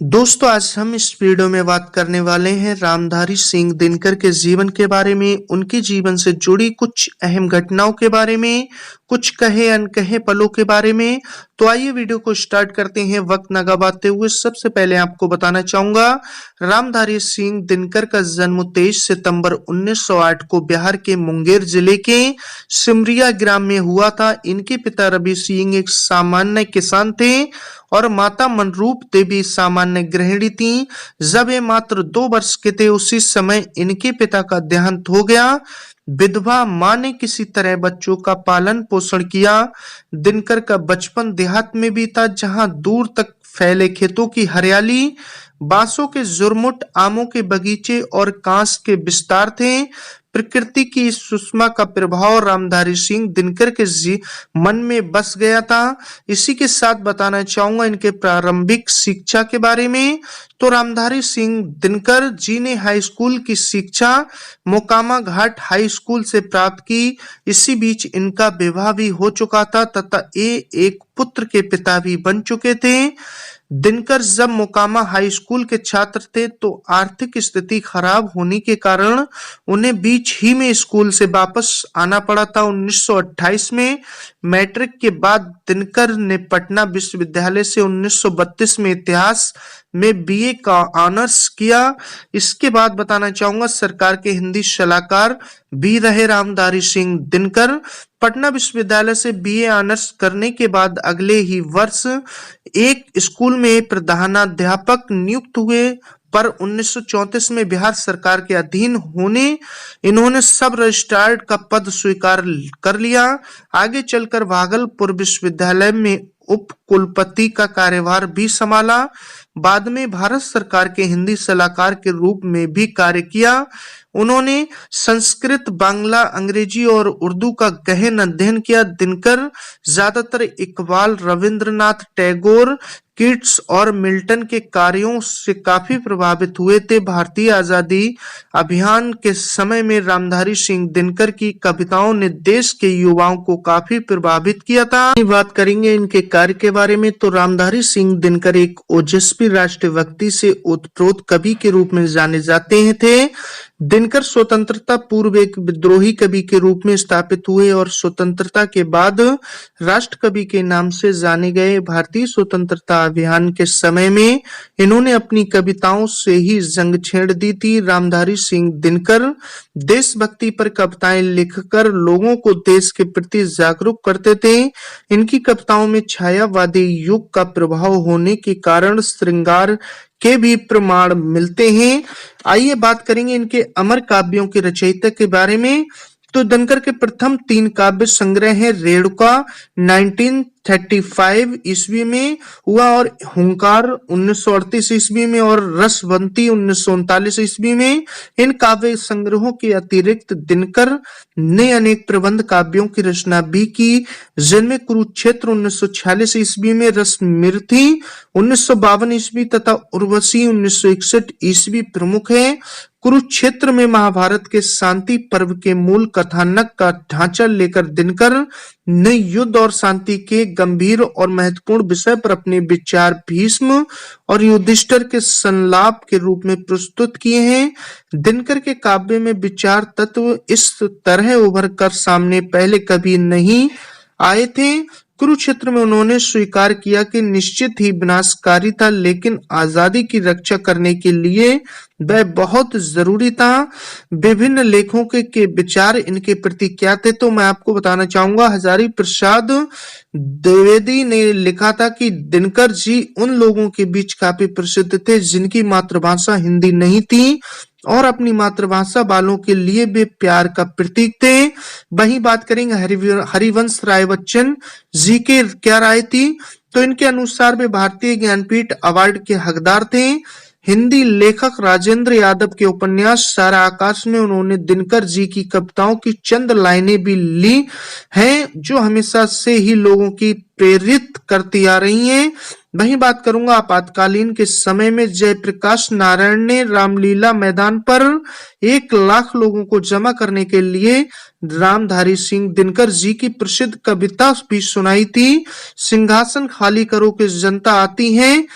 दोस्तों, आज हम इस वीडियो में बात करने वाले हैं रामधारी सिंह दिनकर के जीवन के बारे में, उनके जीवन से जुड़ी कुछ अहम घटनाओं के बारे में, कुछ कहे अनकहे पलों के बारे में। तो आइए वीडियो को स्टार्ट करते हैं वक्त न गवाते हुए। सबसे पहले आपको बताना चाहूंगा, रामधारी सिंह दिनकर का जन्म 23 सितंबर 1908 को बिहार के मुंगेर जिले के सिमरिया ग्राम में हुआ था। इनके पिता रवि सिंह एक सामान्य किसान थे और माता मनरूप देवी सामान्य गृहिणी थी। जब ये मात्र 2 वर्ष के थे, उसी समय इनके पिता का देहांत हो गया। विधवा मां ने किसी तरह बच्चों का पालन पोषण किया। दिनकर का बचपन देहात में बीता, जहां दूर तक फैले खेतों की हरियाली, बांसों के झुरमुट, आमों के बगीचे और कांस के विस्तार थे। प्रकृति की इस सुषमा का प्रभाव रामधारी सिंह दिनकर के मन में बस गया था। इसी के साथ बताना चाहूंगा इनके प्रारंभिक शिक्षा के बारे में। तो रामधारी सिंह दिनकर जी ने हाई स्कूल की शिक्षा मोकामा घाट हाई स्कूल से प्राप्त की। इसी बीच इनका विवाह भी हो चुका था तथा ये एक पुत्र के पिता भी बन चुके थे। दिनकर जब मोकामा हाई स्कूल के छात्र थे तो आर्थिक स्थिति खराब होने के कारण उन्हें बीच ही में स्कूल से वापस आना पड़ा था। 1928 में मैट्रिक के बाद दिनकर ने पटना विश्वविद्यालय से 1932 में इतिहास में बीए का ऑनर्स किया। इसके बाद बताना चाहूंगा, सरकार के हिंदी सलाहकार भी रहे रामधारी सिंह दिनकर। पटना विश्वविद्यालय से बीए ऑनर्स करने के बाद अगले ही वर्ष एक स्कूल में प्रधानाध्यापक नियुक्त हुए, पर 1934 में बिहार सरकार के अधीन होने इन्होंने सब रजिस्ट्रार का पद स्वीकार कर लिया। आगे चलकर भागलपुर विश्वविद्यालय में उप कुलपति का कार्यभार भी संभाला। बाद में भारत सरकार के हिंदी सलाहकार के रूप में भी कार्य किया। उन्होंने संस्कृत, बांग्ला, अंग्रेजी और उर्दू का गहन अध्ययन किया। दिनकर ज्यादातर इकबाल, रविंद्रनाथ टैगोर, किट्स और मिल्टन के कार्यों से काफी प्रभावित हुए थे। भारतीय आजादी अभियान के समय में रामधारी सिंह दिनकर की कविताओं ने देश के युवाओं को काफी प्रभावित किया था। बात करेंगे इनके कार्य के बारे में। तो रामधारी सिंह दिनकर एक ओजस्वी राष्ट्रभक्ति से ओतप्रोत कवि के रूप में जाने जाते थे। दिनकर स्वतंत्रता पूर्व एक विद्रोही कवि के रूप में स्थापित हुए और स्वतंत्रता के बाद राष्ट्र कवि के नाम से जाने गए। भारतीय स्वतंत्रता अभियान के समय में इन्होंने अपनी कविताओं से ही जंग छेड़ दी थी। रामधारी सिंह दिनकर देशभक्ति पर कविताएं लिखकर लोगों को देश के प्रति जागरूक करते थे। इनकी कविताओं में छायावादी युग का प्रभाव होने के कारण श्रृंगार के भी प्रमाण मिलते हैं। आइए बात करेंगे इनके अमर काव्यों के रचयिता के बारे में। तो दिनकर के प्रथम 3 काव्य संग्रह हैं रेणुका 1935 ईस्वी में हुआ और हुंकार 1938 ईस्वी में और रसवंती 1939 ईस्वी में। इन काव्य संग्रहों के अतिरिक्त दिनकर ने अनेक प्रबंध काव्यों की रचना भी की, जिनमें कुरुक्षेत्र 1946 ईस्वी में, रसमिर्थी 1952 ईस्वी तथा उर्वशी 1961 ईस्वी प्रमुख है। कुरुक्षेत्र में महाभारत के शांति पर्व के मूल कथानक का ढांचा लेकर दिनकर ने युद्ध और शांति के गंभीर और महत्वपूर्ण विषय पर अपने विचार भीष्म और युधिष्ठिर के संलाप के रूप में प्रस्तुत किए हैं। दिनकर के काव्य में विचार तत्व इस तरह उभर कर सामने पहले कभी नहीं आए थे। कुरुक्षेत्र में उन्होंने स्वीकार किया कि निश्चित ही विनाशकारी था, लेकिन आजादी की रक्षा करने के लिए वह बहुत जरूरी था। विभिन्न लेखों के विचार इनके प्रति क्या थे, तो मैं आपको बताना चाहूंगा। हजारी प्रसाद द्विवेदी ने लिखा था कि दिनकर जी उन लोगों के बीच काफी प्रसिद्ध थे जिनकी मातृभाषा हिंदी नहीं थी और अपनी मातृभाषा वालों के लिए वे प्यार का प्रतीक थे। वहीं बात करेंगे हरिवंश राय बच्चन जी के क्या राय थी, तो इनके अनुसार वे भारतीय ज्ञानपीठ अवार्ड के हकदार थे। हिंदी लेखक राजेंद्र यादव के उपन्यास सारा आकाश में उन्होंने दिनकर जी की कविताओं की चंद लाइनें भी ली हैं, जो हमेशा से ही लोगों की प्रेरित करती आ रही हैं। वहीं बात करूंगा आपातकालीन के समय में जयप्रकाश नारायण ने रामलीला मैदान पर 1 लाख लोगों को जमा करने के लिए रामधारी सिंह दिनकर जी की प्रसिद्ध कविता भी सुनाई थी, सिंहासन खाली करो कि जनता आती है।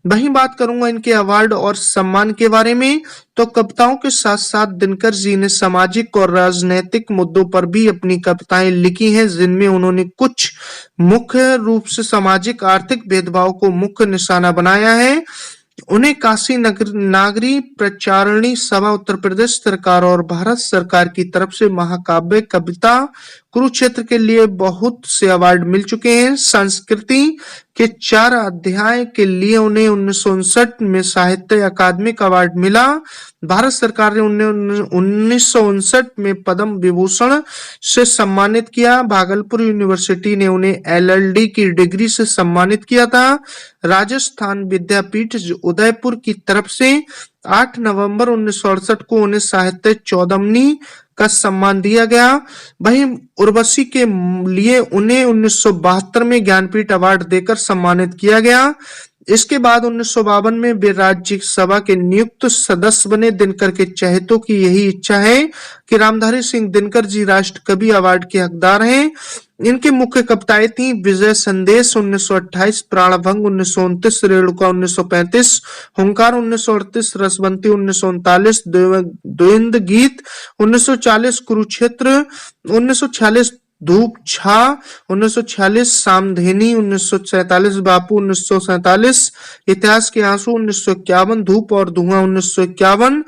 वहीं बात करूंगा इनके अवार्ड और सम्मान के बारे में। तो कविताओं के साथ साथ दिनकर जी ने सामाजिक और राजनैतिक मुद्दों पर भी अपनी कविताएं लिखी हैं, जिनमें उन्होंने कुछ मुख्य रूप से सामाजिक आर्थिक भेदभाव को मुख्य निशाना बनाया है। उन्हें काशी नागरी प्रचारणी सभा उत्तर प्रदेश सरकार और भारत सरकार की तरफ से महाकाव्य कविता कुरुक्षेत्र के लिए बहुत से अवार्ड मिल चुके हैं। संस्कृति के 4 अध्याय के लिए उन्हें 1959 में साहित्य अकादमिक अवार्ड मिला। भारत सरकार ने उन्हें 1959 में पद्म विभूषण से सम्मानित किया। भागलपुर यूनिवर्सिटी ने उन्हें LLD की डिग्री से सम्मानित किया था। राजस्थान विद्यापीठ उदयपुर की तरफ से 8 नवंबर 1968 को उन्हें साहित्य चौदमनी का सम्मान दिया गया। वहीं उर्वशी के लिए उन्हें 1972 में ज्ञानपीठ अवार्ड देकर सम्मानित किया गया। इसके बाद 1952 में वे राज्यसभा के नियुक्त सदस्य बने। दिनकर के चहेतों की यही इच्छा है कि रामधारी सिंह दिनकर जी राष्ट्र कवि अवार्ड के हकदार हैं। इनकी मुख्य कविताएं थी विजय संदेश 1928, प्राणभंग 1929, रेणुका 1935, हुंकार 1938, रसवंती 1939, द्वंद गीत 1940, कुरुक्षेत्र 1946, धूप छा 1946, सामधेनी 1947, बापू 1947, इतिहास के आंसू 1951, धूप और धुआं 1951,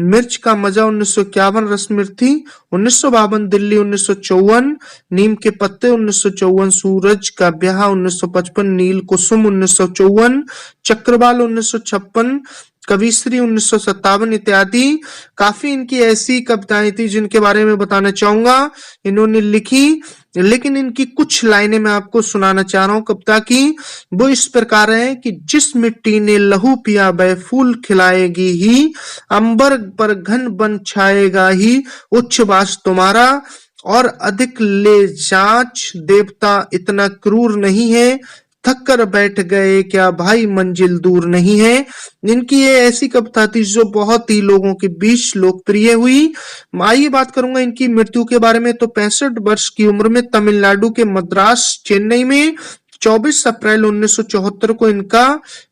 मिर्च का मजा 1951, रसमिर्थी 1952, दिल्ली 1954, नीम के पत्ते 1954, सूरज का ब्याह 1955, नील कुसुम 1954, चक्रवाल 1956, कविश्री 1957 इत्यादि। काफी इनकी ऐसी कविताएं थी जिनके बारे में बताना चाहूंगा इन्होंने लिखी, लेकिन इनकी कुछ लाइनें मैं आपको सुनाना चाह रहा हूं कविता की। वो इस प्रकार है कि जिस मिट्टी ने लहू पिया वह फूल खिलाएगी ही, अंबर पर घन बन छाएगा ही उच्छ्वास तुम्हारा, और अधिक ले जांच देवता इतना क्रूर नहीं है, थक कर बैठ गए क्या भाई मंजिल दूर नहीं है। इनकी ये ऐसी कविता थी जो बहुत ही लोगों के बीच लोकप्रिय हुई। आइए बात करूंगा इनकी मृत्यु के बारे में। तो 65 वर्ष की उम्र में तमिलनाडु के मद्रास चेन्नई में 24 अप्रैल 1974 को इनका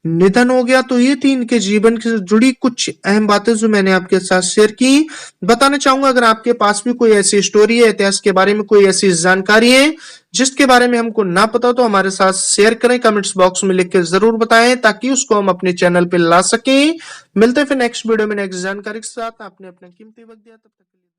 निधन हो गया। तो ये थी इनके जीवन से जुड़ी कुछ अहम बातें जो मैंने आपके साथ शेयर की। बताना चाहूंगा अगर आपके पास भी कोई ऐसी स्टोरी है, इतिहास के बारे में कोई ऐसी जानकारी है जिसके बारे में हमको ना पता हो, तो हमारे साथ शेयर करें, कमेंट्स बॉक्स में लिख के जरूर बताएं ताकि उसको हम अपने चैनल पे ला सकें। मिलते हैं फिर नेक्स्ट वीडियो में नेक्स्ट जानकारी के साथ। आपने अपना कीमती वक्त दिया, तब तक के लिए